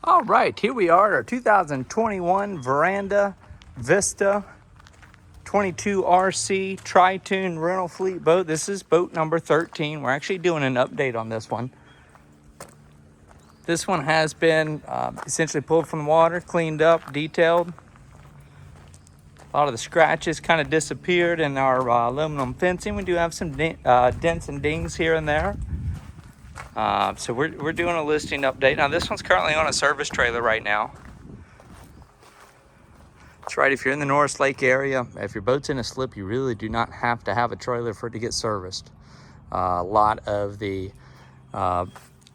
All right, here we are, our 2021 Veranda Vista 22RC Tritoon rental fleet boat. This is boat number 13. We're actually doing an update on this one. This one has been essentially pulled from the water, cleaned up, detailed. A lot of the scratches kind of disappeared in our aluminum fencing. We do have some dents and dings here and there. So we're doing a listing update. Now this one's currently on a service trailer right now. That's right, if you're in the Norris Lake area, if your boat's in a slip, you really do not have to have a trailer for it to get serviced. A lot of the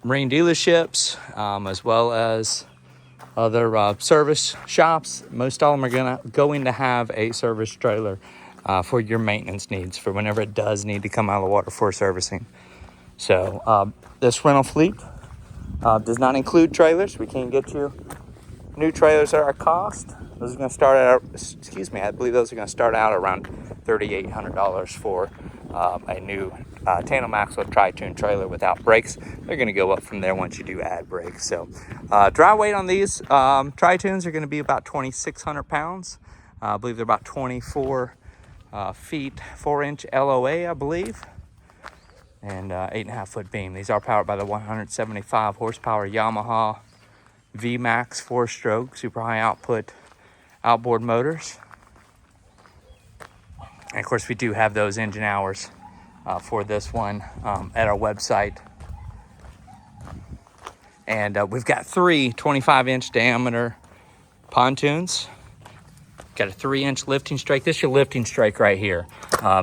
marine dealerships, as well as other service shops, most of them are going to have a service trailer for your maintenance needs, for whenever it does need to come out of the water for servicing. So this rental fleet does not include trailers. We can get you new trailers at our cost. Those are going to start out, I believe those are going to start out around $3,800 for a new Tandem Maxwell Tritoon trailer without brakes. They're going to go up from there once you do add brakes. So dry weight on these Tritoons are going to be about 2,600 pounds. I believe they're about 24 feet 4-inch LOA, I believe, and 8.5 foot beam. These are powered by the 175 horsepower Yamaha VMAX 4-stroke super high output outboard motors. And of course we do have those engine hours for this one at our website. And we've got 3 25-inch diameter pontoons. Got a 3-inch lifting strake. This is your lifting strake right here.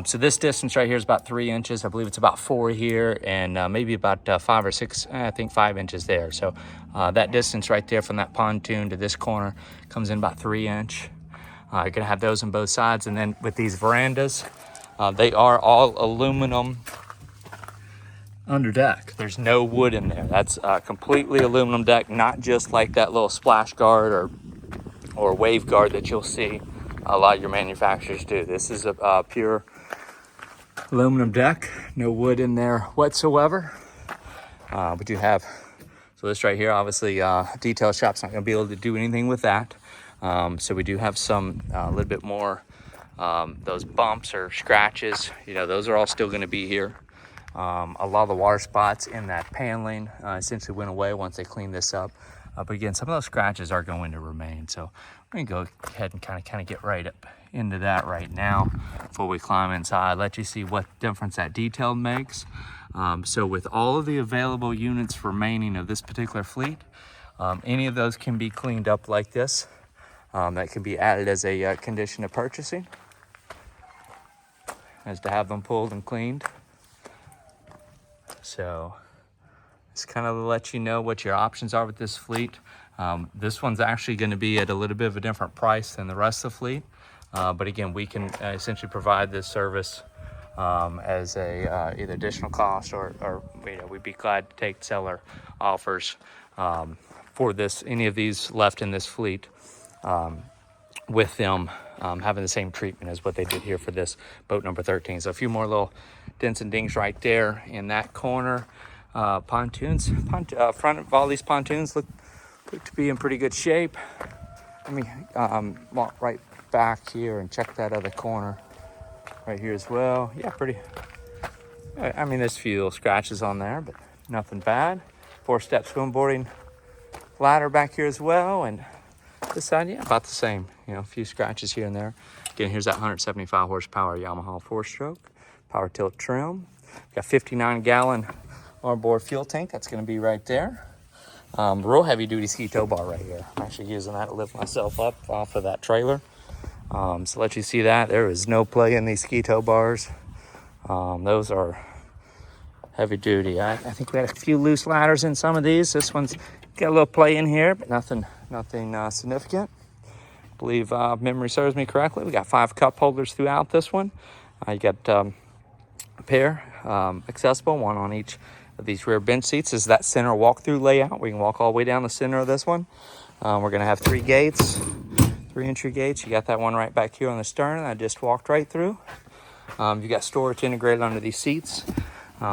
So this distance right here is about 3 inches. I believe it's about 4 here, and maybe about 5 or 6, I think 5 inches there. So that distance right there from that pontoon to this corner comes in about 3 inch. You're gonna have those on both sides. And then with these verandas, they are all aluminum under deck. There's no wood in there. That's completely aluminum deck, not just like that little splash guard or wave guard that you'll see a lot of your manufacturers do. This is a pure aluminum deck, no wood in there whatsoever. We do have, so this right here, obviously detail shop's not gonna be able to do anything with that. So we do have some, a little bit more, those bumps or scratches, those are all still gonna be here. A lot of the water spots in that paneling essentially went away once they cleaned this up. But again, some of those scratches are going to remain. So we're gonna go ahead and kind of get right up into that right now before we climb inside, let you see what difference that detail makes. So with all of the available units remaining of this particular fleet, any of those can be cleaned up like this. That can be added as a condition of purchasing, as to have them pulled and cleaned. So it's kind of to let you know what your options are with this fleet. This one's actually going to be at a little bit of a different price than the rest of the fleet. But again, we can essentially provide this service as a either additional cost or we'd be glad to take seller offers for any of these left in this fleet, with them having the same treatment as what they did here for this boat number 13. So a few more little dents and dings right there in that corner. Pontoons, front of all these pontoons look to be in pretty good shape. Let me walk right back here and check that other corner right here as well. Yeah, pretty. I mean, there's a few little scratches on there, but nothing bad. 4-step swimboarding ladder back here as well, and this side, yeah, about the same. A few scratches here and there. Again, here's that 175 horsepower Yamaha 4-stroke power tilt trim. Got 59-gallon Outboard fuel tank. That's going to be right there. Real heavy duty ski tow bar right here. I'm actually using that to lift myself up off of that trailer. So let you see that there is no play in these ski tow bars. Those are heavy duty. I think we had a few loose ladders in some of these. This one's got a little play in here, but nothing significant. I believe memory serves me correctly. We got 5 cup holders throughout this one. You got a pair accessible, one on each of these rear bench seats. This is that center walk-through layout. We can walk all the way down the center of this one. We're going to have 3 gates, 3 entry gates. You got that one right back here on the stern I just walked right through. You got storage integrated under these seats.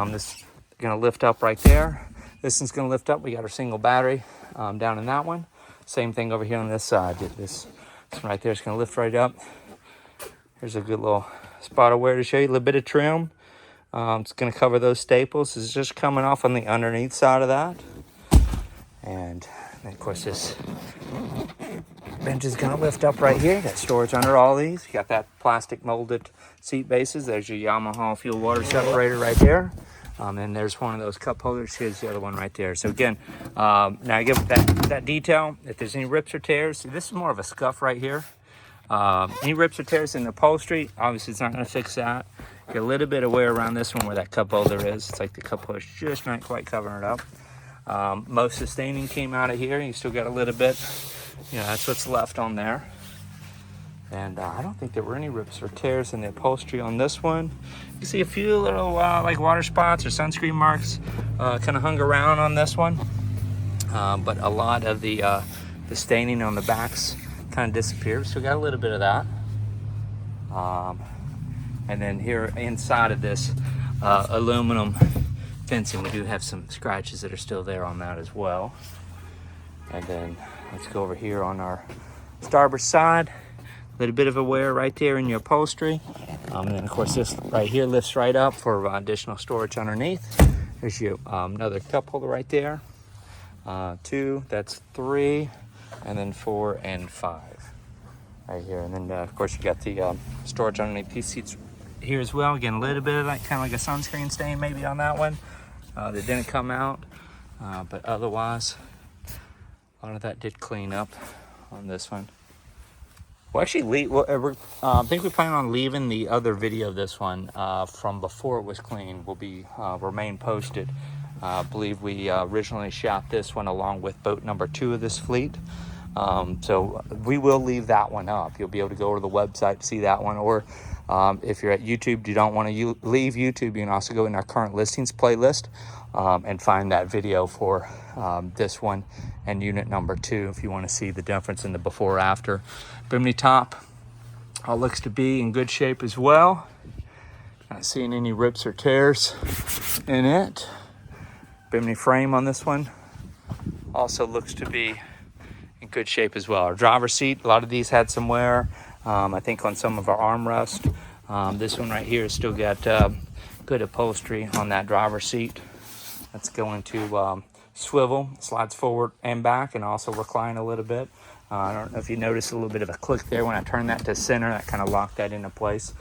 This is going to lift up right there. This one's going to lift up. We got our single battery down in that one. Same thing over here on this side. This one right there is going to lift right up. Here's a good little spot of wear to show you. A little bit of trim. It's going to cover those staples. It's just coming off on the underneath side of that. And of course this bench is going to lift up right here. Got storage under all these. You got that plastic molded seat bases. There's your Yamaha fuel water separator right there. And there's one of those cup holders. Here's the other one right there. So again, now I give that detail. If there's any rips or tears, see, this is more of a scuff right here. Any rips or tears in the upholstery, obviously it's not going to fix that. Get a little bit of wear around this one where that cup holder is. It's like the cup holder's just not quite covering it up. Most sustaining came out of here. You still got a little bit, you know, that's what's left on there. And I don't think there were any rips or tears in the upholstery on this one. You can see a few little like water spots or sunscreen marks kind of hung around on this one. But a lot of the staining on the backs kind of disappeared. So we got a little bit of that. And then here inside of this aluminum fencing, we do have some scratches that are still there on that as well. And then let's go over here on our starboard side. A little bit of a wear right there in your upholstery. And then of course this right here lifts right up for additional storage underneath. There's your another cup holder right there. 2, that's 3, and then 4 and 5 right here. And then of course you got the storage underneath these seats here as well. Again, a little bit of that kind of like a sunscreen stain maybe on that one that didn't come out, but otherwise a lot of that did clean up on this one. We'll actually I think we plan on leaving the other video of this one from before it was clean will be remain posted. I believe we originally shot this one along with boat number 2 of this fleet. So we will leave that one up. You'll be able to go to the website to see that one, or if you're at YouTube, you don't want to leave YouTube, you can also go in our current listings playlist and find that video for this one and unit number 2 if you want to see the difference in the before after. Bimini top all looks to be in good shape as well. Not seeing any rips or tears in it. Bimini frame on this one also looks to be in good shape as well. Our driver's seat, a lot of these had some wear. I think on some of our armrest. This one right here has still got good upholstery on that driver's seat. That's going to swivel, slides forward and back, and also recline a little bit. I don't know if you noticed a little bit of a click there when I turned that to center. That kind of locked that into place.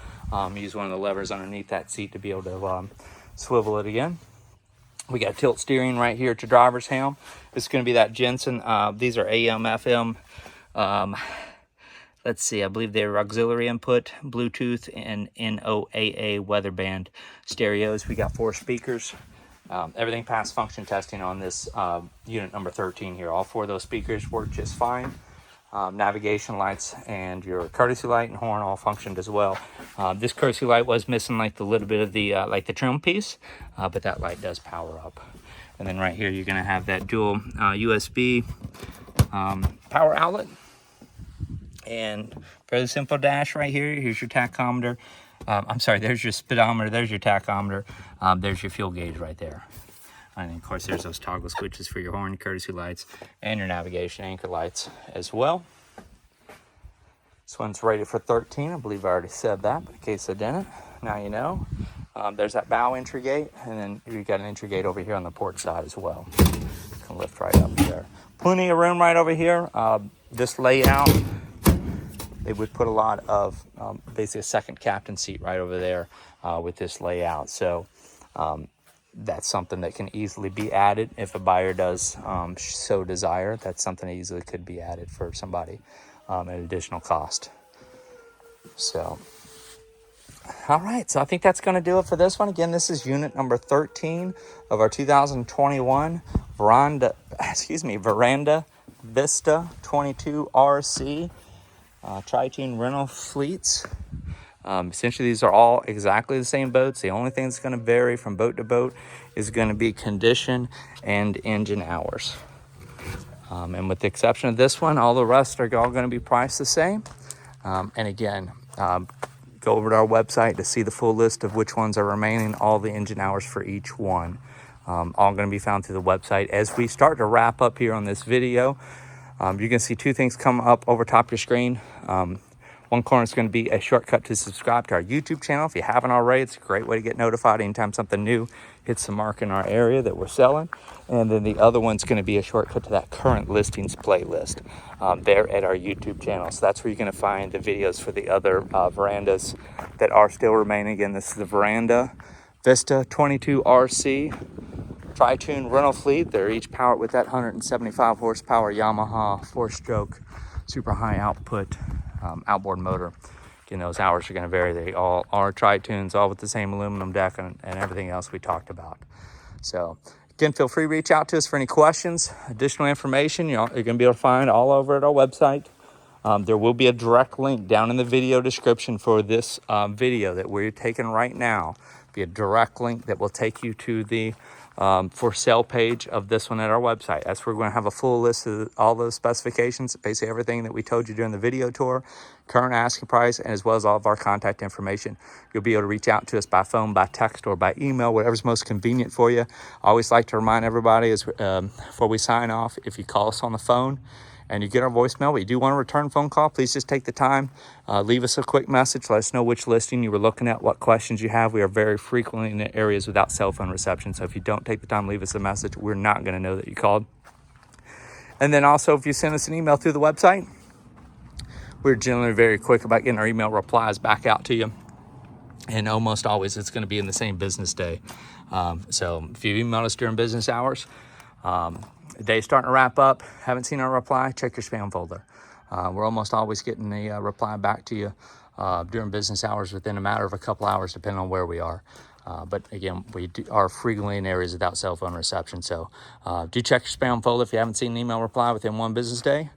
Use one of the levers underneath that seat to be able to swivel it again. We got tilt steering right here to driver's helm. It's going to be that Jensen. These are AM, FM. Let's see, I believe they're auxiliary input, Bluetooth, and NOAA Weatherband stereos. We got 4 speakers. Everything passed function testing on this unit number 13 here. All 4 of those speakers work just fine. Navigation lights and your courtesy light and horn all functioned as well. This courtesy light was missing like the little bit of the like the trim piece, but that light does power up. And then right here you're going to have that dual USB power outlet. And fairly simple dash right here. Here's your tachometer. I'm sorry, there's your speedometer, there's your tachometer, there's your fuel gauge right there. And of course there's those toggle switches for your horn, courtesy lights, and your navigation anchor lights as well. This one's rated for 13. I believe I already said that, but in case I didn't, now you know. There's that bow entry gate, and then you've got an entry gate over here on the port side as well. You can lift right up there. Plenty of room right over here. This layout, they would put a lot of basically a second captain seat right over there with this layout. So that's something that can easily be added if a buyer does so desire. That's something that easily could be added for somebody at additional cost. So, all right. So I think that's going to do it for this one. Again, this is unit number 13 of our 2021 Veranda Vista 22RC. Tritoon rental fleets. Essentially, these are all exactly the same boats. The only thing that's going to vary from boat to boat is going to be condition and engine hours. And with the exception of this one, all the rest are all going to be priced the same. And again, go over to our website to see the full list of which ones are remaining, all the engine hours for each one. all going to be found through the website. As we start to wrap up here on this video, you're going to see two things come up over top your screen. One corner is going to be a shortcut to subscribe to our YouTube channel. If you haven't already, it's a great way to get notified anytime something new hits the mark in our area that we're selling. And then the other one's going to be a shortcut to that current listings playlist there at our YouTube channel. So that's where you're going to find the videos for the other verandas that are still remaining. Again, this is the Veranda Vista 22RC Tritoon rental fleet. They're each powered with that 175 horsepower Yamaha 4-stroke super high output outboard motor. Again, those hours are going to vary. They all are Tritoons, all with the same aluminum deck and everything else we talked about. So again, feel free to reach out to us for any questions, additional information. You're going to be able to find all over at our website. There will be a direct link down in the video description for this video that we're taking right now. Be a direct link that will take you to the for sale page of this one at our website. That's where we're going to have a full list of all those specifications, basically everything that we told you during the video tour, current asking price, and as well as all of our contact information. You'll be able to reach out to us by phone, by text, or by email, whatever's most convenient for you. I always like to remind everybody before we sign off, if you call us on the phone and you get our voicemail, but you do want to return a phone call, please just take the time, leave us a quick message, let us know which listing you were looking at, what questions you have. We are very frequently in areas without cell phone reception, so if you don't take the time to leave us a message, we're not going to know that you called. And then also, if you send us an email through the website, we're generally very quick about getting our email replies back out to you, and almost always it's going to be in the same business day. So if you email us during business hours, the day's starting to wrap up, haven't seen our reply, check your spam folder. We're almost always getting a reply back to you during business hours within a matter of a couple hours, depending on where we are. But again, we are frequently in areas without cell phone reception. So do check your spam folder if you haven't seen an email reply within one business day.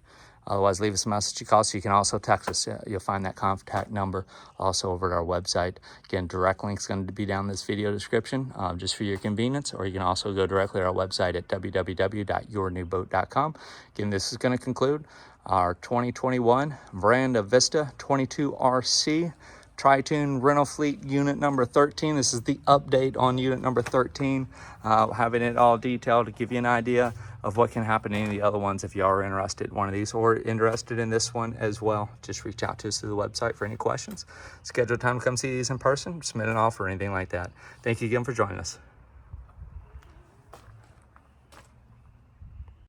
Otherwise, leave us a message, you call us. You can also text us. You'll find that contact number also over at our website. Again, direct link's going to be down in this video description just for your convenience, or you can also go directly to our website at www.yournewboat.com. Again, this is going to conclude our 2021 Veranda Vista 22RC Tritoon rental fleet unit number 13. This is the update on unit number 13, having it all detailed to give you an idea of what can happen in any of the other ones. If you are interested in one of these or interested in this one as well, just reach out to us through the website for any questions. Schedule time to come see these in person, submit an offer, or anything like that. Thank you again for joining us.